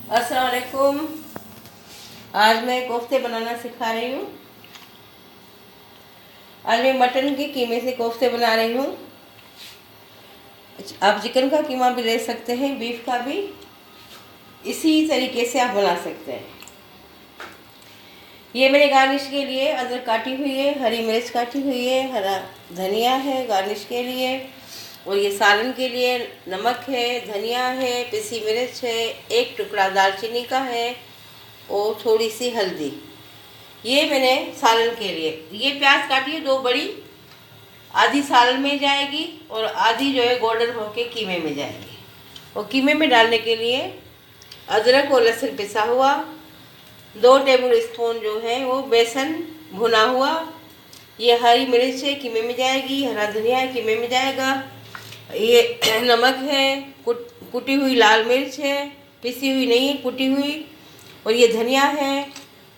अस्सलाम वालेकुम। आज मैं कोफ्ते बनाना सिखा रही हूँ। आज मैं मटन के कीमे से कोफ्ते बना रही हूँ। आप चिकन का कीमा भी ले सकते हैं, बीफ का भी इसी तरीके से आप बना सकते हैं। ये मैंने गार्निश के लिए अदरक काटी हुई है, हरी मिर्च काटी हुई है, हरा धनिया है गार्निश के लिए, और ये सालन के लिए नमक है, धनिया है, पिसी मिर्च है, एक टुकड़ा दालचीनी का है और थोड़ी सी हल्दी। ये मैंने सालन के लिए। ये प्याज काटी है 2 बड़ी, आधी सालन में जाएगी और आधी जो है गोल्डन होके कीमे में जाएगी। और कीमे में डालने के लिए अदरक और लहसुन पिसा हुआ, 2 टेबल स्पून जो है वो बेसन भुना हुआ, ये हरी मिर्च है कीमे में जाएगी, हरा धनिया है कीमे में जाएगा, ये नमक है, कुटी हुई लाल मिर्च है, पिसी हुई नहीं है कुटी हुई, और ये धनिया है,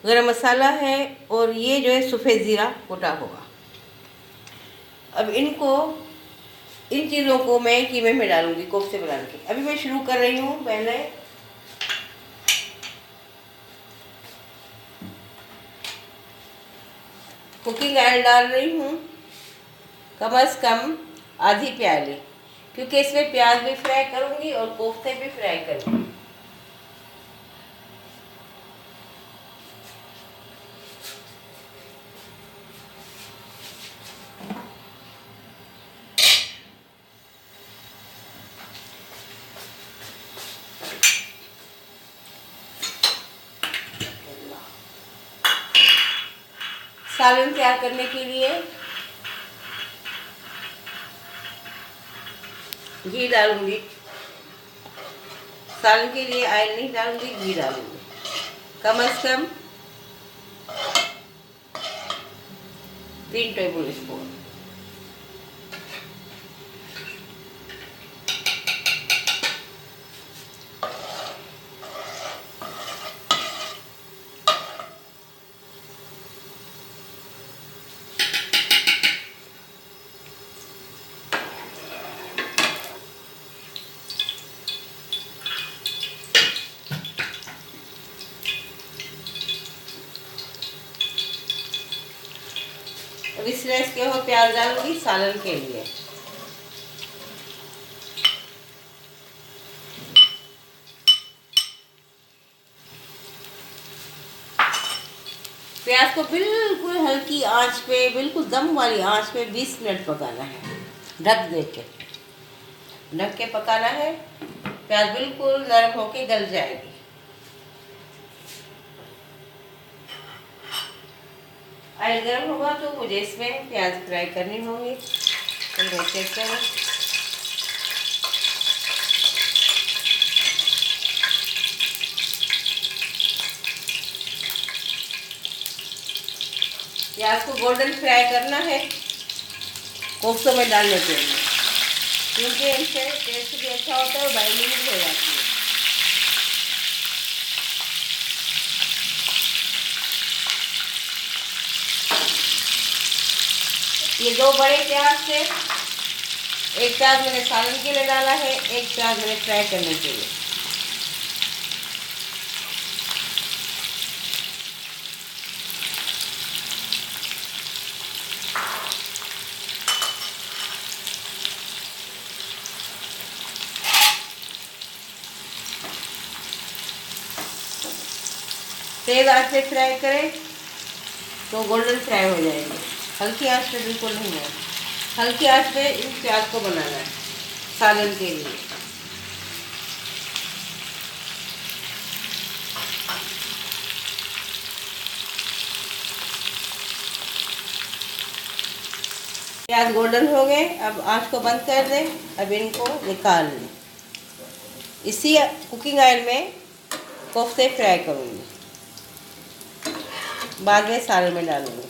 गरम मसाला है, और ये जो है सफ़ेद ज़ीरा कुटा हुआ। अब इन चीज़ों को मैं कीमे में डालूंगी कोफ्ते बनाने के। अभी मैं शुरू कर रही हूँ। पहले कुकिंग ऑयल डाल रही हूँ, कम से कम आधी प्याली, क्योंकि इसमें प्याज भी फ्राई करूँगी और कोफ्ते भी फ्राई करूँगी। सालन तैयार करने के लिए घी डालूंगी। सालन के लिए ऑयल नहीं डालूंगी, घी डालूंगी, कम से कम 3 टेबल स्पून। अब इस तरह के हो प्याज डालूंगी सालन के लिए। प्याज को बिल्कुल हल्की आंच पे, बिल्कुल दम वाली आंच पे 20 मिनट पकाना है, ढक के पकाना है। प्याज बिल्कुल नरम होके गल जाएगी। ऑयल गर्म होगा तो मुझे इसमें प्याज फ्राई करनी होगी। तो चेक करें। प्याज को गोल्डन फ्राई करना है कोफ्तों में डालने के लिए, क्योंकि इनसे टेस्ट भी अच्छा होता है और बाइंडिंग भी हो जाती है। ये 2 बड़े प्याज थे, एक प्याज मैंने सालन के लिए डाला है, एक प्याज मैंने फ्राई करने के लिए। तेज आंच पे फ्राई करें तो गोल्डन फ्राई हो जाएंगे। हल्की आंच पे बिल्कुल नहीं है, हल्की आंच पे इन प्याज को बनाना है सालन के लिए। प्याज गोल्डन हो गए, अब आंच को बंद कर दें। अब इनको निकाल लें। इसी कुकिंग ऑयल में कोफ्ते फ्राई करूँगी, बाद में सालन में डालूँगी।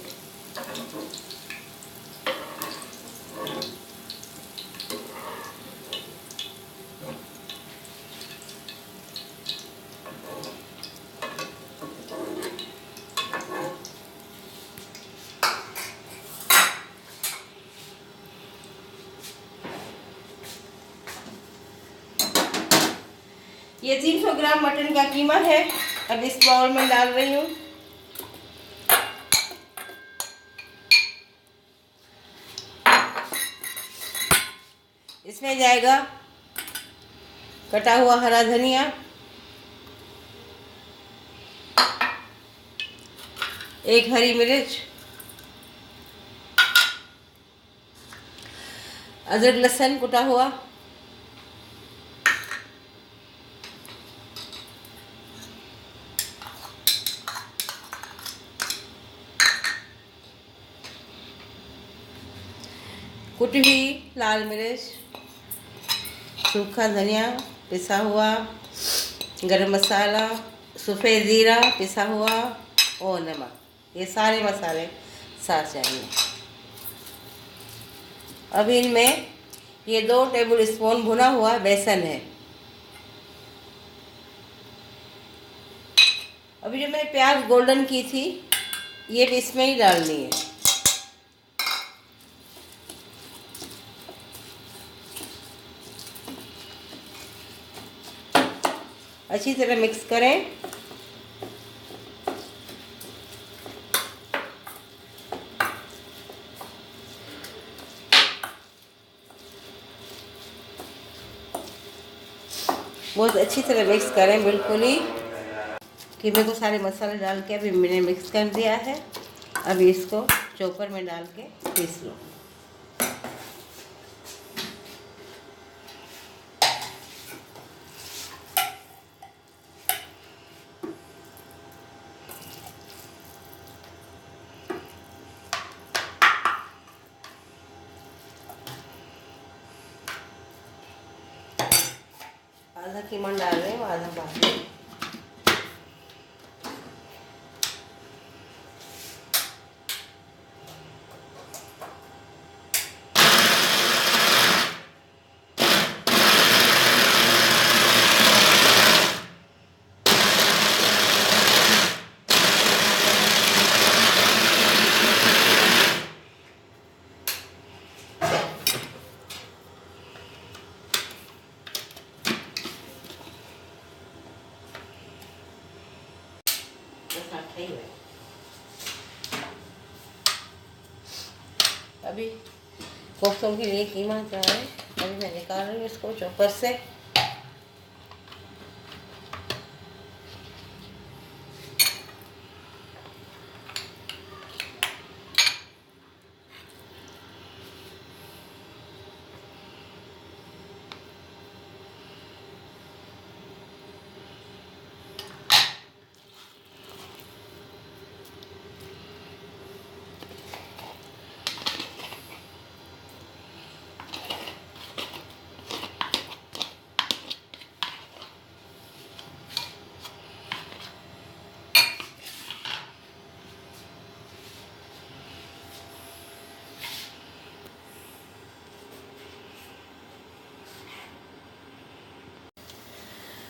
ये 300 ग्राम मटन का कीमा है। अब इस बाउल में डाल रही हूँ। इसमें जाएगा कटा हुआ हरा धनिया, 1 हरी मिर्च, अदरक लहसुन कुटा हुआ, कुटी हुई लाल मिर्च, सूखा धनिया पिसा हुआ, गरम मसाला, सफ़ेद ज़ीरा पिसा हुआ और नमक। ये सारे मसाले साथ चाहिए। अब इनमें ये 2 टेबल स्पून भुना हुआ बेसन है। अभी जो मैंने प्याज गोल्डन की थी ये भी इसमें ही डालनी है। अच्छी तरह मिक्स करें। बहुत अच्छी तरह मिक्स करें, बिल्कुल ही। कीमे को सारे मसाले डाल के अभी मैंने मिक्स कर दिया है। अभी इसको चॉपर में डाल के पीस लो। आधा कीमा डाल रहे हैं, आधा बाद में। अभी कोफ्तों के लिए कीमा तैयार है। अभी मैं निकाल रही हूँ इसको चॉपर से।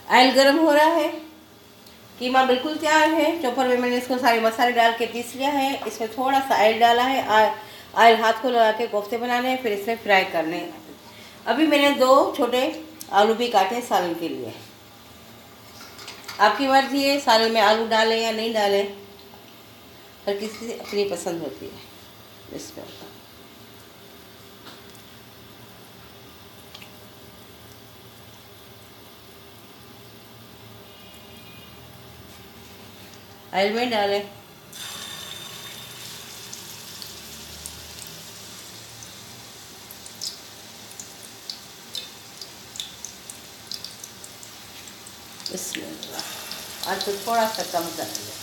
ऑयल गरम हो रहा है। कीमा बिल्कुल तैयार है। चॉपर में मैंने इसको सारे मसाले डाल के पीस लिया है। इसमें थोड़ा सा ऑयल डाला है। ऑयल हाथ को लगा के कोफ्ते बनाने हैं, फिर इसमें फ्राई करने हैं। अभी मैंने 2 छोटे आलू भी काटे सालन के लिए। आपकी मर्जी है सालन में आलू डालें या नहीं डालें, हर किसी की अपनी पसंद होती है। इसमें ऑयल में डालें। इसमें आज तो थोड़ा सा कम कर लें।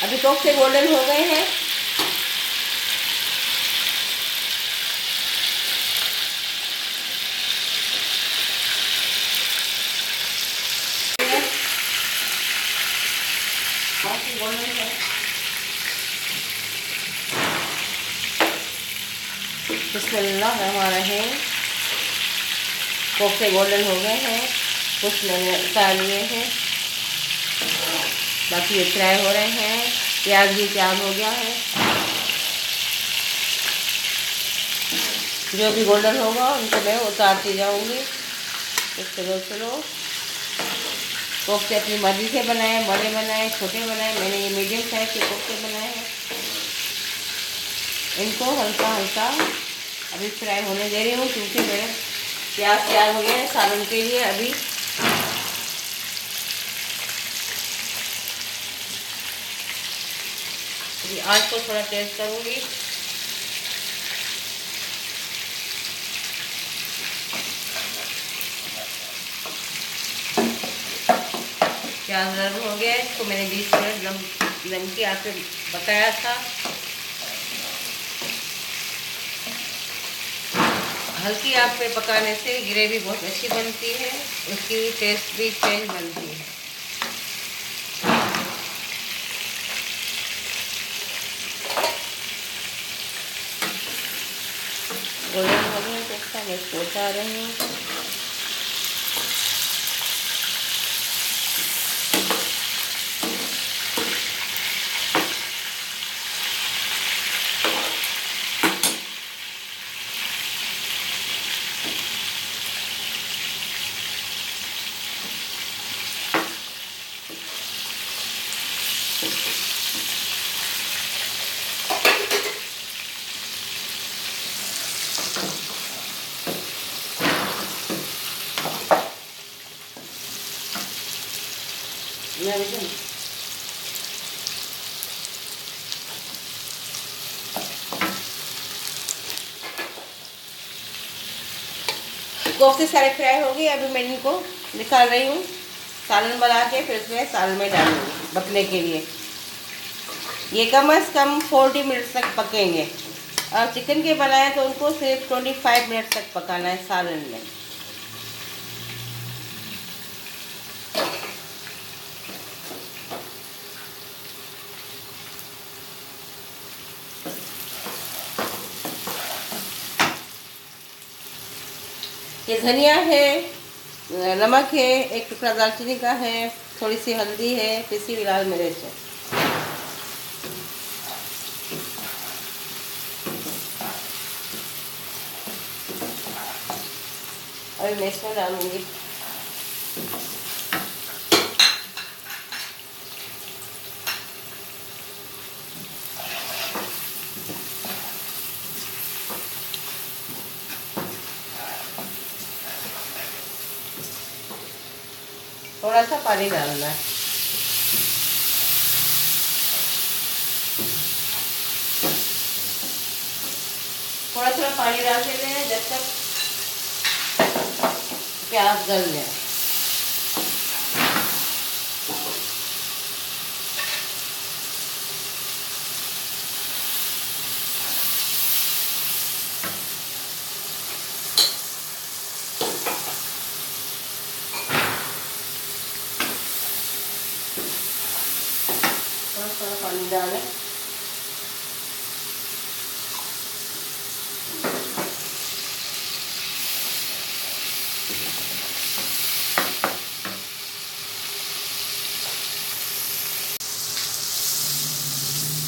अभी कोफ्ते गोल्डन हो गए हैं। गोल्डन है, बिस्मिल्लाहिर्रहमानिर्रहीम। कोफ्ते गोल्डन हो गए हैं, कुछ मैंने उतार लिए हैं, बाकी ये फ्राई हो रहे हैं। प्याज भी तैयार हो गया है। जो भी गोल्डन होगा उनको मैं उतारती जाऊंगी। तो चलो चलो, कोफ्ते अपनी मर्ज़ी से बनाए, बड़े बनाए, छोटे बनाए। मैंने ये मीडियम साइज़ के कोफ्ते बनाए हैं। इनको हल्का हल्का अभी फ्राई होने दे रही हूँ, क्योंकि मेरे प्याज तैयार हो गए हैं सालन के लिए। अभी आज को थोड़ा टेस्ट करूँगी। प्याज नरम हो गया है, इसको मैंने 20 मिनट दम की आँच पे पकाया था। हल्की आँच पे पकाने से ग्रेवी बहुत अच्छी बनती है, उसकी टेस्ट भी चेंज बनती है। गोल्डन हो गया कोफ्ता, मैं इसको उतार रही हूँ। कोफ्ते सारे फ्राई हो गए। अभी मैं इनको निकाल रही हूँ, सालन बना के फिर उसमें सालन में डालूंगी पकने के लिए। ये कम से कम 40 मिनट तक पकेंगे। और चिकन के बनाए तो उनको सिर्फ 25 मिनट तक पकाना है सालन में। ये धनिया है, नमक है, एक टुकड़ा दालचीनी का है, थोड़ी सी हल्दी है, पिसी हुई लाल मिर्च है। अभी मैं इसमें डालूंगी थोड़ा सा पानी डालना है। थोड़ा थोड़ा पानी डाल देते हैं जब तक प्याज गल जाए। थोड़ा पानी डालें।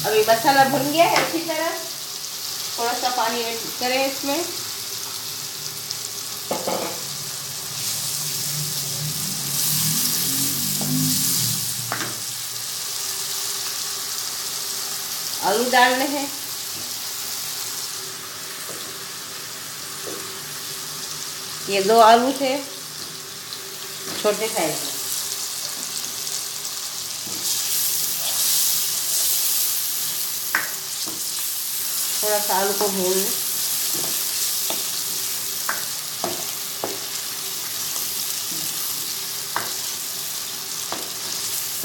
अभी मसाला भुन गया है अच्छी तरह। थोड़ा सा पानी ऐड करें इसमें। आलू डालने हैं। ये 2 आलू थे छोटे साइज में। थोड़ा सा आलू को भून लें।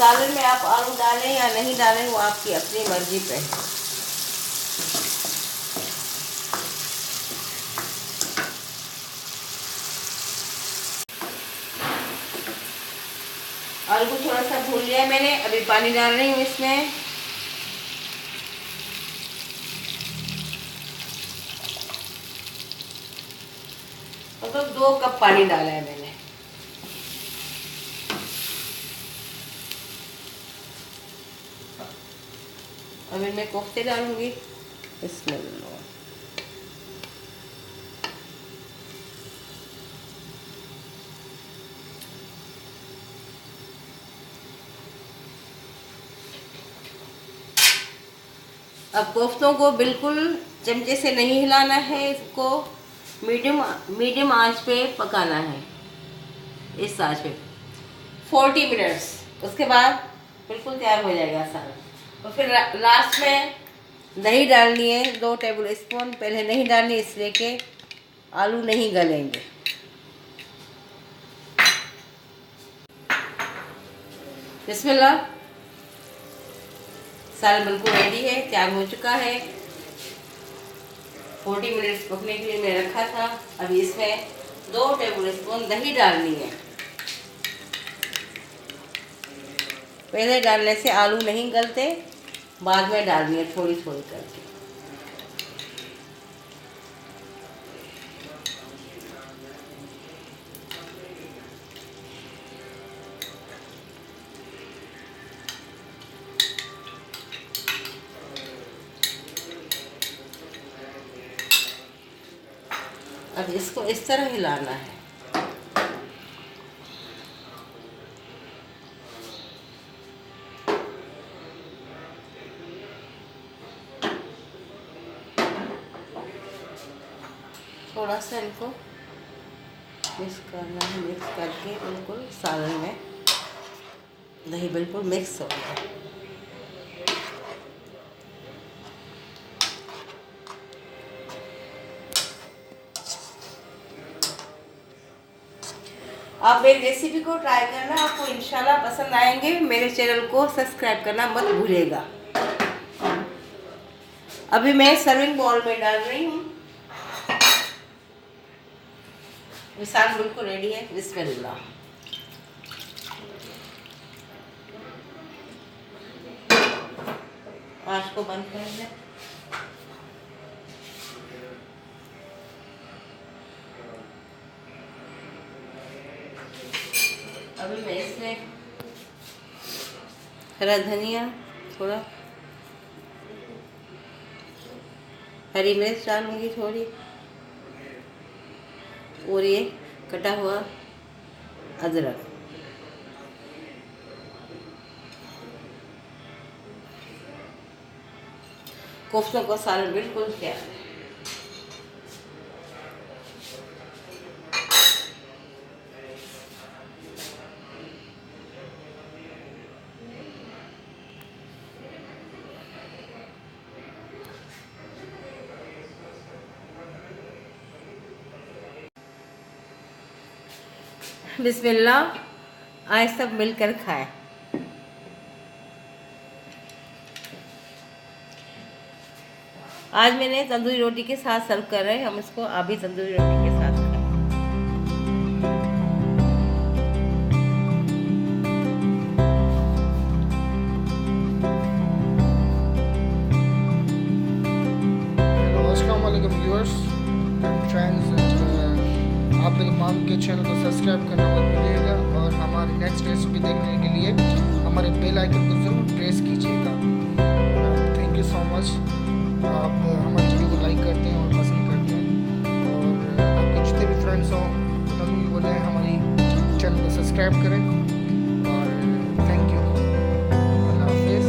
सालन में आप आलू डालें या नहीं डालें वो आपकी अपनी मर्जी पे है। आलू को थोड़ा सा भून लिया मैंने, अभी पानी डाल रही हूँ इसमें। तो 2 कप पानी डाला है मैंने। अभी मैं कोफ्ते डालूंगी इसमें। अब कोफ्तों को बिल्कुल चमचे से नहीं हिलाना है, इसको मीडियम आंच पे पकाना है, इस आंच पे 40 मिनट्स। उसके बाद बिल्कुल तैयार हो जाएगा सालन। और फिर लास्ट में दही डालनी है 2 टेबल स्पून। पहले नहीं डालनी इसलिए कि आलू नहीं गलेंगे। बिस्मिल्लाह, सालन बिल्कुल रेडी है, तैयार हो चुका है। 40 मिनट्स पकने के लिए मैं रखा था। अभी इसमें 2 टेबल स्पून दही डालनी है। पहले डालने से आलू नहीं गलते, बाद में डालनी है थोड़ी थोड़ी करके। अब इसको इस तरह हिलाना है। थोड़ा सा इनको मिक्स करना है, मिक्स करके बिल्कुल सालन में दही बिल्कुल मिक्स हो गया। आप मेरी रेसिपी को ट्राई करना, आपको इंशाल्लाह पसंद आएंगे। मेरे चैनल को सब्सक्राइब करना मत भूलिएगा। अभी मैं सर्विंग बाउल में डाल रही हूँ। सालन बिल्कुल रेडी है। बिस्मिल्लाह। आँच को बंद कर दें। अभी मैं इसमें हरा धनिया, थोड़ा हरी मिर्च डालूंगी थोड़ी, और ये कटा हुआ अदरक। कोफ्तों का सालन बिल्कुल तैयार है। बिस्मिल्लाह, आए सब मिलकर खाएं। आज मैंने तंदूरी रोटी के साथ सर्व कर रहे हैं हम इसको। आप भी तंदूरी रोटी के साथ खाएं। अस्सलाम वालेकुम व्यूअर्स एंड फ्रेंड्स, आप मेरे माम के चैनल को सब्सक्राइब करना मत भूलिएगा और हमारी नेक्स्ट रेसिपी देखने के लिए हमारे बेल आइकन को ज़रूर प्रेस कीजिएगा। Thank you so much. आप हमारे वीडियो को लाइक करते हैं और पसंद करते हैं, और आपके जितने भी फ्रेंड्स हों उन्हें भी बोले हमारी चैनल को सब्सक्राइब करें। और थैंक यू। अल्लाह हाफिज़।